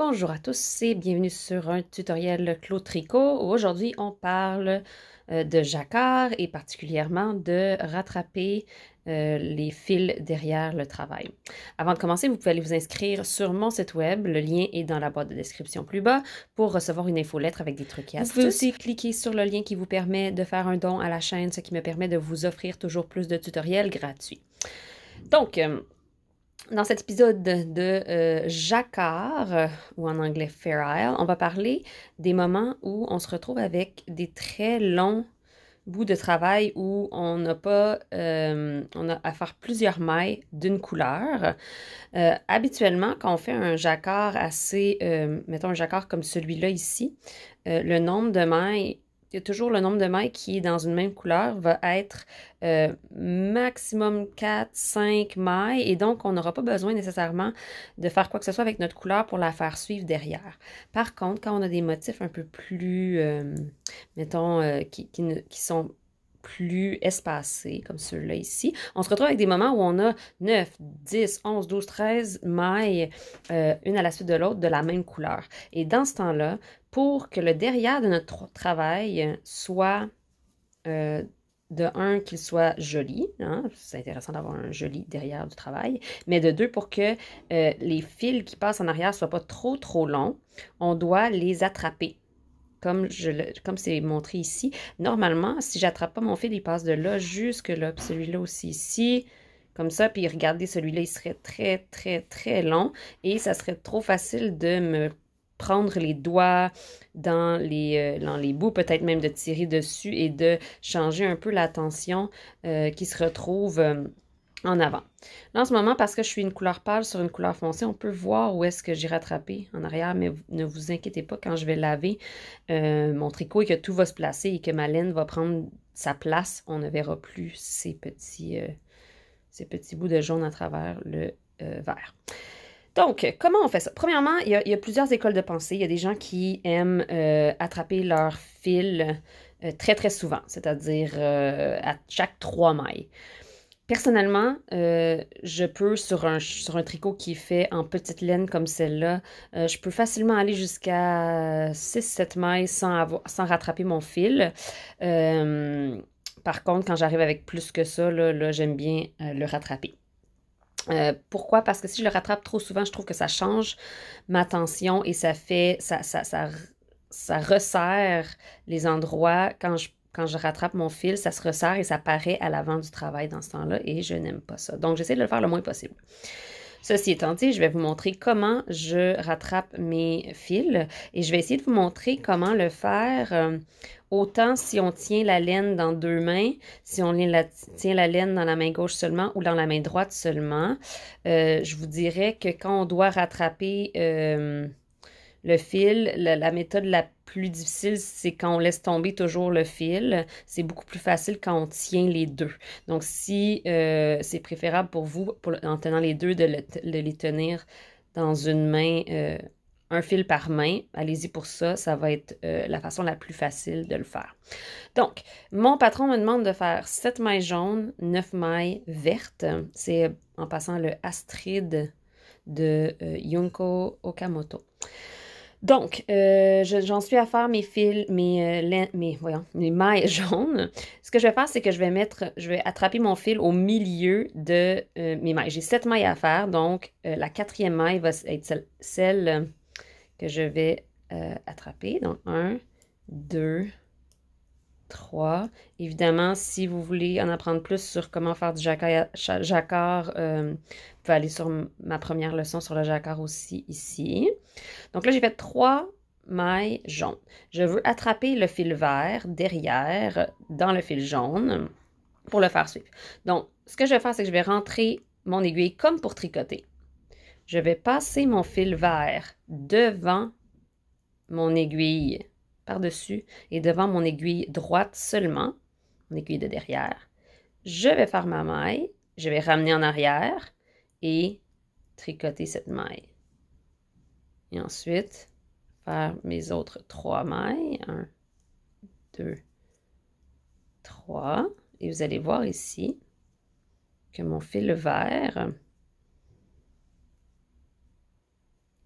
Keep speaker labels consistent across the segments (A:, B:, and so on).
A: Bonjour à tous et bienvenue sur un tutoriel Claude Tricot. Aujourd'hui, on parle de jacquard et particulièrement de rattraper les fils derrière le travail. Avant de commencer, vous pouvez aller vous inscrire sur mon site web. Le lien est dans la boîte de description plus bas pour recevoir une infolettre avec des trucs et astuces. Vous pouvez aussi cliquer sur le lien qui vous permet de faire un don à la chaîne, ce qui me permet de vous offrir toujours plus de tutoriels gratuits. Donc, dans cet épisode de jacquard, ou en anglais Fair Isle, on va parler des moments où on se retrouve avec des très longs bouts de travail où on n'a pas, on a à faire plusieurs mailles d'une couleur. Habituellement, quand on fait un jacquard assez, mettons un jacquard comme celui-là ici, le nombre de mailles, il y a toujours le nombre de mailles qui est dans une même couleur va être maximum 4-5 mailles et donc on n'aura pas besoin nécessairement de faire quoi que ce soit avec notre couleur pour la faire suivre derrière. Par contre, quand on a des motifs un peu plus, mettons, qui sont plus espacés, comme ceux-là ici, on se retrouve avec des moments où on a 9, 10, 11, 12, 13 mailles, une à la suite de l'autre, de la même couleur. Et dans ce temps-là, pour que le derrière de notre travail soit de un, qu'il soit joli, hein? C'est intéressant d'avoir un joli derrière du travail, mais de deux, pour que les fils qui passent en arrière ne soient pas trop longs, on doit les attraper. Comme c'est montré ici. Normalement, si j'attrape pas mon fil, il passe de là jusque là, puis celui-là aussi ici, comme ça, puis regardez, celui-là, il serait très long, et ça serait trop facile de me prendre les doigts dans les bouts, peut-être même de tirer dessus et de changer un peu la tension qui se retrouve en avant. Là, en ce moment, parce que je suis une couleur pâle sur une couleur foncée, on peut voir où est-ce que j'ai rattrapé en arrière, mais ne vous inquiétez pas, quand je vais laver mon tricot et que tout va se placer et que ma laine va prendre sa place, on ne verra plus ces petits bouts de jaune à travers le vert. Donc, comment on fait ça? Premièrement, il y a plusieurs écoles de pensée. Il y a des gens qui aiment attraper leur fil très souvent, c'est-à-dire à chaque 3 mailles. Personnellement, je peux, sur un tricot qui est fait en petite laine comme celle-là, je peux facilement aller jusqu'à 6-7 mailles sans rattraper mon fil. Par contre, quand j'arrive avec plus que ça, là j'aime bien le rattraper. Pourquoi? Parce que si je le rattrape trop souvent, je trouve que ça change ma tension et ça resserre les endroits. Quand je rattrape mon fil, ça se resserre et ça paraît à l'avant du travail dans ce temps-là et je n'aime pas ça. Donc, j'essaie de le faire le moins possible. Ceci étant dit, je vais vous montrer comment je rattrape mes fils et je vais essayer de vous montrer comment le faire autant si on tient la laine dans 2 mains, si on tient la laine dans la main gauche seulement ou dans la main droite seulement. Je vous dirais que quand on doit rattraper le fil, la méthode la plus difficile, c'est quand on laisse tomber toujours le fil. C'est beaucoup plus facile quand on tient les deux. Donc, si c'est préférable pour vous, en tenant les deux, de les tenir dans une main, un fil par main, allez-y pour ça. Ça va être la façon la plus facile de le faire. Donc, mon patron me demande de faire 7 mailles jaunes, 9 mailles vertes. C'est en passant le Astrid de Junko Okamoto. Donc, j'en suis à faire mes fils, mes mailles jaunes. Ce que je vais faire, c'est que je vais attraper mon fil au milieu de mes mailles. J'ai 7 mailles à faire, donc la 4e maille va être celle que je vais attraper. Donc, 1, 2, 3. Évidemment, si vous voulez en apprendre plus sur comment faire du jacquard, vous pouvez aller sur ma première leçon sur le jacquard aussi ici. Donc là, j'ai fait 3 mailles jaunes. Je veux attraper le fil vert derrière dans le fil jaune pour le faire suivre. Donc, ce que je vais faire, c'est que je vais rentrer mon aiguille comme pour tricoter. Je vais passer mon fil vert devant mon aiguille par-dessus et devant mon aiguille droite seulement, mon aiguille de derrière. Je vais faire ma maille, je vais ramener en arrière et tricoter cette maille. Et ensuite, faire mes autres 3 mailles. 1, 2, 3. Et vous allez voir ici que mon fil vert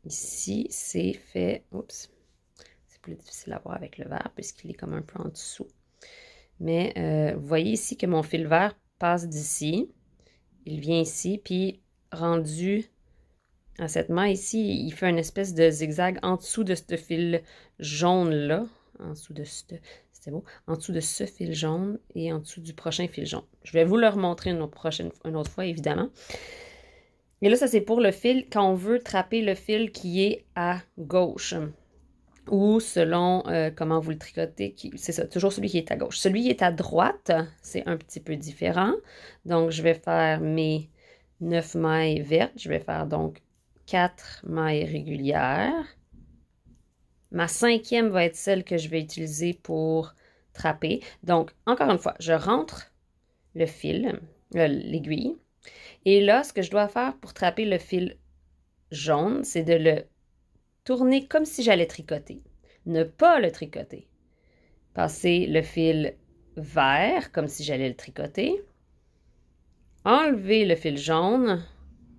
A: ici, c'est fait... Oups! C'est plus difficile à voir avec le vert puisqu'il est comme un peu en dessous. Mais vous voyez ici que mon fil vert passe d'ici. Il vient ici, puis rendu à cette maille ici, il fait une espèce de zigzag en dessous de ce fil jaune-là. En dessous de ce... C'était beau. En dessous de ce fil jaune et en dessous du prochain fil jaune. Je vais vous le remontrer une autre fois, évidemment. Et là, ça, c'est pour le fil quand on veut trapper le fil qui est à gauche. Ou selon comment vous le tricotez, c'est ça, toujours celui qui est à gauche. Celui qui est à droite, c'est un petit peu différent. Donc, je vais faire mes 9 mailles vertes. Je vais faire donc 4 mailles régulières. Ma 5e va être celle que je vais utiliser pour trapper. Donc, encore une fois, je rentre le fil, l'aiguille. Et là, ce que je dois faire pour trapper le fil jaune, c'est de le tourner comme si j'allais tricoter. Ne pas le tricoter. Passer le fil vert comme si j'allais le tricoter. Enlever le fil jaune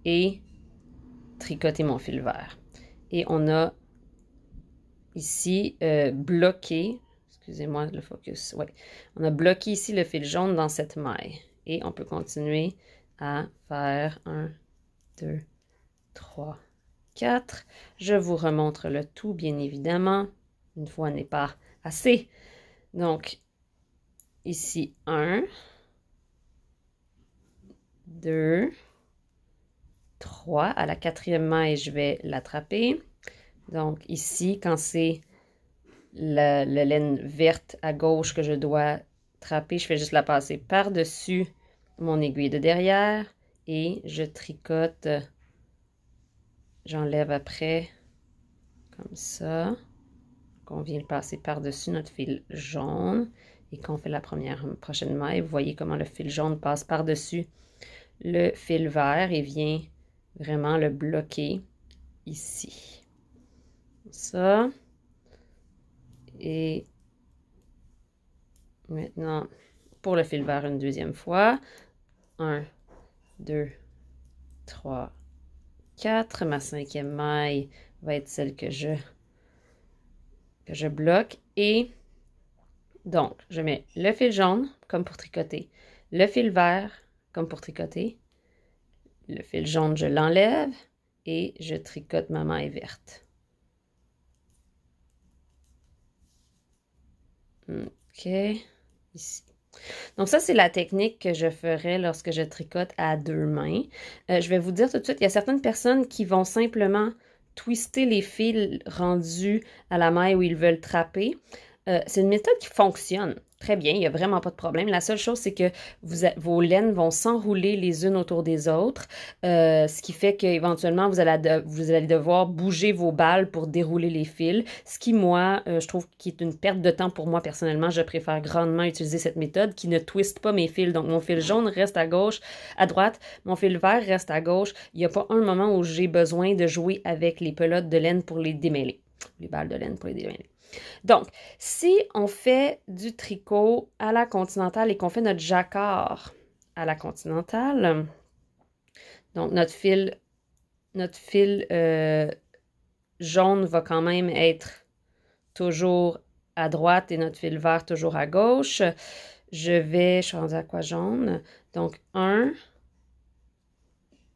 A: et tricoter mon fil vert. Et on a ici bloqué, excusez-moi le focus, ouais. On a bloqué ici le fil jaune dans cette maille. Et on peut continuer à faire 1, 2, 3, 4. Je vous remontre le tout, bien évidemment. Une fois n'est pas assez. Donc, ici, 1, 2, 3. À la 4e maille, je vais l'attraper. Donc, ici, quand c'est la laine verte à gauche que je dois trapper, je fais juste la passer par-dessus mon aiguille de derrière et je tricote. J'enlève après, comme ça. On vient le passer par-dessus notre fil jaune. Et quand on fait la prochaine maille, vous voyez comment le fil jaune passe par-dessus le fil vert et vient vraiment le bloquer ici. Ça. Et maintenant, pour le fil vert une deuxième fois. 1, 2, 3, 4. Ma 5e maille va être celle que je bloque. Et donc, je mets le fil jaune comme pour tricoter, le fil vert comme pour tricoter. Le fil jaune, je l'enlève et je tricote ma maille verte. OK, ici. Donc ça, c'est la technique que je ferais lorsque je tricote à 2 mains. Je vais vous dire tout de suite, il y a certaines personnes qui vont simplement twister les fils rendus à la maille où ils veulent trapper. C'est une méthode qui fonctionne très bien, il n'y a vraiment pas de problème. La seule chose, c'est que vos laines vont s'enrouler les unes autour des autres, ce qui fait qu'éventuellement, vous allez devoir bouger vos balles pour dérouler les fils, ce qui, moi, je trouve qui est une perte de temps pour moi personnellement. Je préfère grandement utiliser cette méthode qui ne twiste pas mes fils. Donc, mon fil jaune reste à gauche, à droite, mon fil vert reste à gauche. Il n'y a pas un moment où j'ai besoin de jouer avec les pelotes de laine pour les démêler, les balles de laine pour les démêler. Donc, si on fait du tricot à la continentale et qu'on fait notre jacquard à la continentale, donc notre fil jaune va quand même être toujours à droite et notre fil vert toujours à gauche. Je suis rendue à quoi jaune? Donc, 1,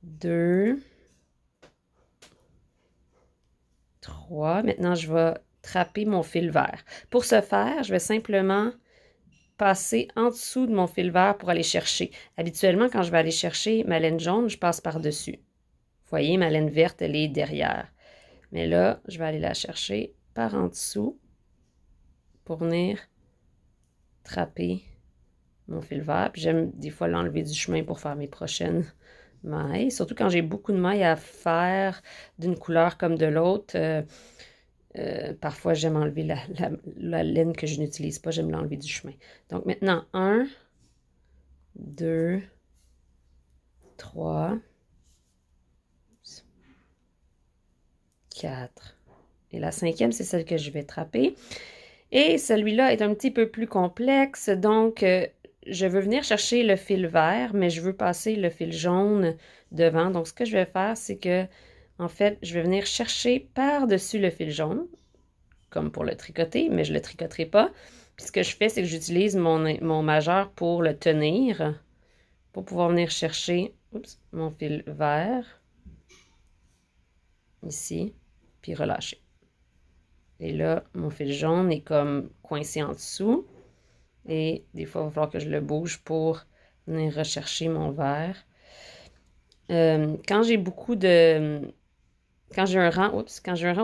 A: 2, 3. Maintenant, je vais trapper mon fil vert. Pour ce faire, je vais simplement passer en dessous de mon fil vert pour aller chercher. Habituellement, quand je vais aller chercher ma laine jaune, je passe par-dessus. Vous voyez, ma laine verte, elle est derrière. Mais là, je vais aller la chercher par en dessous pour venir trapper mon fil vert. Puis j'aime des fois l'enlever du chemin pour faire mes prochaines mailles. Surtout quand j'ai beaucoup de mailles à faire d'une couleur comme de l'autre. Parfois, j'aime enlever la laine que je n'utilise pas. J'aime l'enlever du chemin. Donc, maintenant, 1, 2, 3, 4. Et la 5e, c'est celle que je vais trapper. Et celui-là est un petit peu plus complexe. Donc, je veux venir chercher le fil vert, mais je veux passer le fil jaune devant. Donc, ce que je vais faire, c'est que en fait, je vais venir chercher par-dessus le fil jaune, comme pour le tricoter, mais je ne le tricoterai pas. Puis ce que je fais, c'est que j'utilise mon majeur pour le tenir, pour pouvoir venir chercher mon fil vert, ici, puis relâcher. Et là, mon fil jaune est comme coincé en dessous. Et des fois, il va falloir que je le bouge pour venir rechercher mon vert. Quand j'ai beaucoup de... Quand j'ai un rang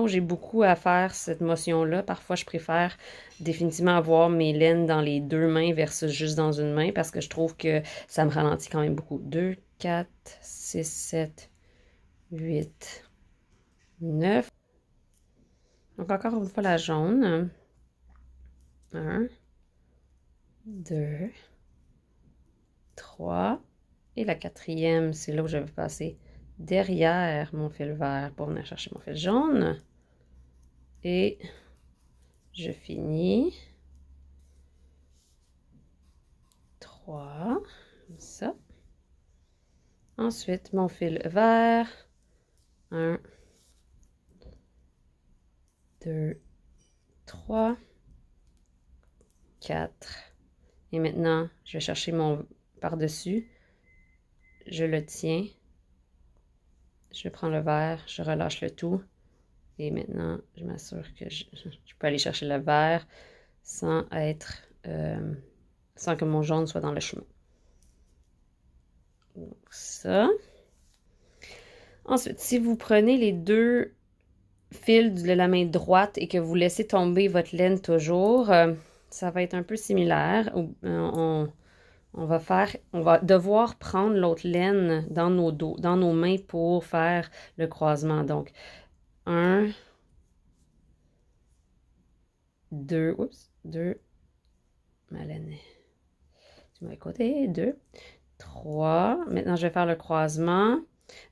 A: où j'ai beaucoup à faire cette motion-là, parfois je préfère définitivement avoir mes laines dans les deux mains versus juste dans une main parce que je trouve que ça me ralentit quand même beaucoup. 2, 4, 6, 7, 8, 9. Donc encore une fois la jaune. 1, 2, 3. Et la quatrième, c'est là où je vais passer derrière mon fil vert pour venir chercher mon fil jaune. Et je finis. 3, comme ça. Ensuite, mon fil vert. 1, 2, 3, 4. Et maintenant, je vais chercher mon par-dessus. Je le tiens. Je prends le vert, je relâche le tout. Et maintenant, je m'assure que je peux aller chercher le vert sans sans que mon jaune soit dans le chemin. Donc ça. Ensuite, si vous prenez les deux fils de la main droite et que vous laissez tomber votre laine toujours, ça va être un peu similaire. On va devoir prendre l'autre laine dans nos mains pour faire le croisement. Donc, 1, 2, 2, ma laine du mauvais côté, 2, 3. Maintenant, je vais faire le croisement.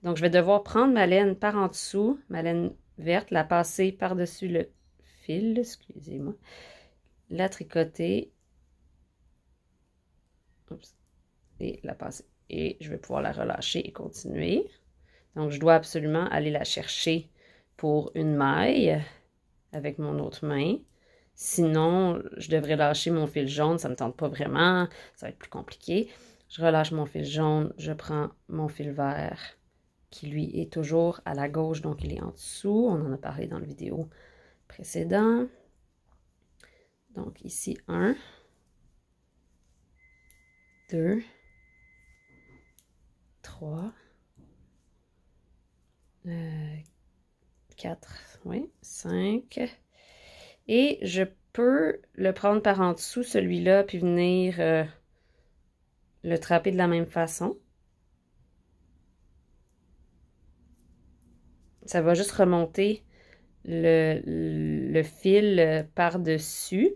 A: Donc, je vais devoir prendre ma laine par en dessous, ma laine verte, la passer par-dessus le fil, excusez-moi, la tricoter, et la passer. Et je vais pouvoir la relâcher et continuer. Donc, je dois absolument aller la chercher pour une maille avec mon autre main. Sinon, je devrais lâcher mon fil jaune. Ça ne me tente pas vraiment. Ça va être plus compliqué. Je relâche mon fil jaune. Je prends mon fil vert qui, lui, est toujours à la gauche. Donc, il est en dessous. On en a parlé dans la vidéo précédente. Donc, ici, 1, 2, 3, 4, oui, 5. Et je peux le prendre par en dessous, celui-là, puis venir le trapper de la même façon. Ça va juste remonter le fil par-dessus.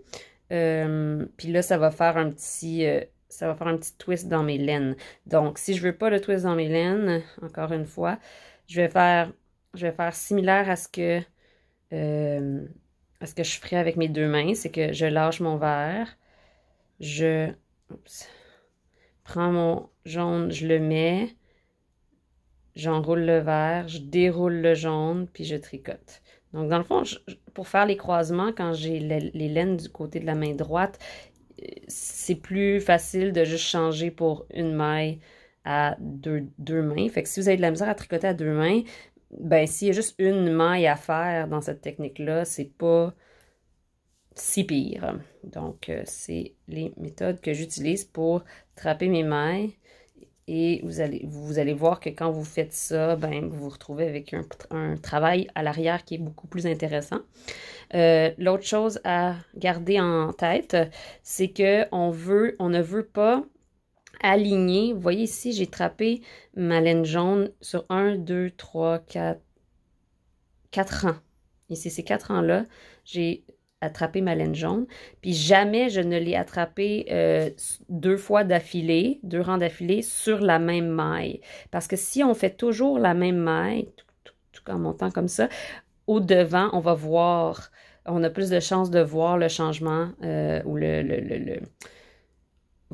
A: Puis là, ça va faire un petit twist dans mes laines. Donc, si je veux pas le twist dans mes laines, encore une fois, je vais faire similaire à ce que je ferais avec mes deux mains. C'est que je lâche mon vert, je prends mon jaune, je le mets, j'enroule le vert, je déroule le jaune, puis je tricote. Donc, dans le fond, pour faire les croisements, quand j'ai les laines du côté de la main droite, c'est plus facile de juste changer pour une maille à deux mains. Fait que si vous avez de la misère à tricoter à deux mains, ben s'il y a juste une maille à faire dans cette technique-là, c'est pas si pire. Donc, c'est les méthodes que j'utilise pour trapper mes mailles. Et vous allez voir que quand vous faites ça, ben, vous vous retrouvez avec un travail à l'arrière qui est beaucoup plus intéressant. L'autre chose à garder en tête, c'est qu'on ne veut pas aligner. Vous voyez ici, j'ai trapé ma laine jaune sur 1, 2, 3, 4 rangs. Ici, ces 4 rangs-là, j'ai attrapé ma laine jaune. Puis jamais je ne l'ai attrapé deux rangs d'affilée sur la même maille. Parce que si on fait toujours la même maille, tout en montant comme ça, au devant, on a plus de chances de voir le changement ou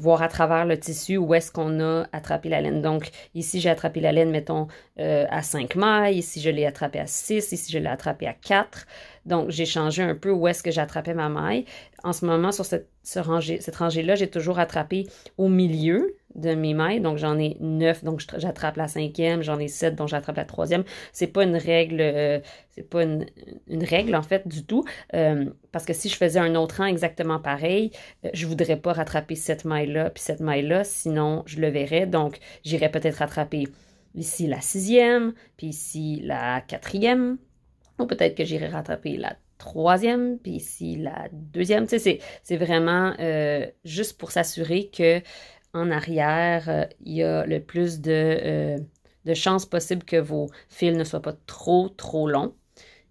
A: voir à travers le tissu où est-ce qu'on a attrapé la laine. Donc, ici, j'ai attrapé la laine, mettons, à 5 mailles. Ici, je l'ai attrapé à 6. Ici, je l'ai attrapé à 4. Donc, j'ai changé un peu où est-ce que j'attrapais ma maille. En ce moment, sur cette rangée-là, j'ai toujours attrapé au milieu de mes mailles. Donc, j'en ai 9, donc j'attrape la 5e. J'en ai 7, donc j'attrape la 3e. C'est pas une règle, c'est pas une règle, en fait, du tout. Parce que si je faisais un autre rang exactement pareil, je voudrais pas rattraper cette maille-là puis cette maille-là, sinon je le verrais. Donc, j'irais peut-être rattraper ici la 6e, puis ici la 4e. Ou peut-être que j'irai rattraper la 3e, puis ici la 2e. Tu sais, c'est vraiment juste pour s'assurer que en arrière, il y a le plus de chances possibles que vos fils ne soient pas trop longs.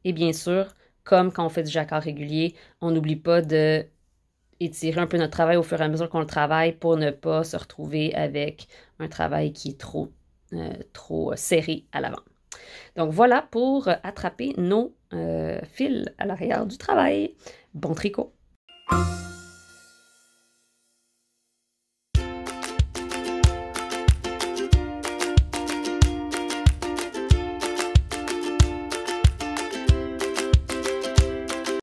A: Et bien sûr, comme quand on fait du jacquard régulier, on n'oublie pas de étirer un peu notre travail au fur et à mesure qu'on le travaille pour ne pas se retrouver avec un travail qui est trop serré à l'avant. Donc voilà pour attraper nos fils à l'arrière du travail. Bon tricot!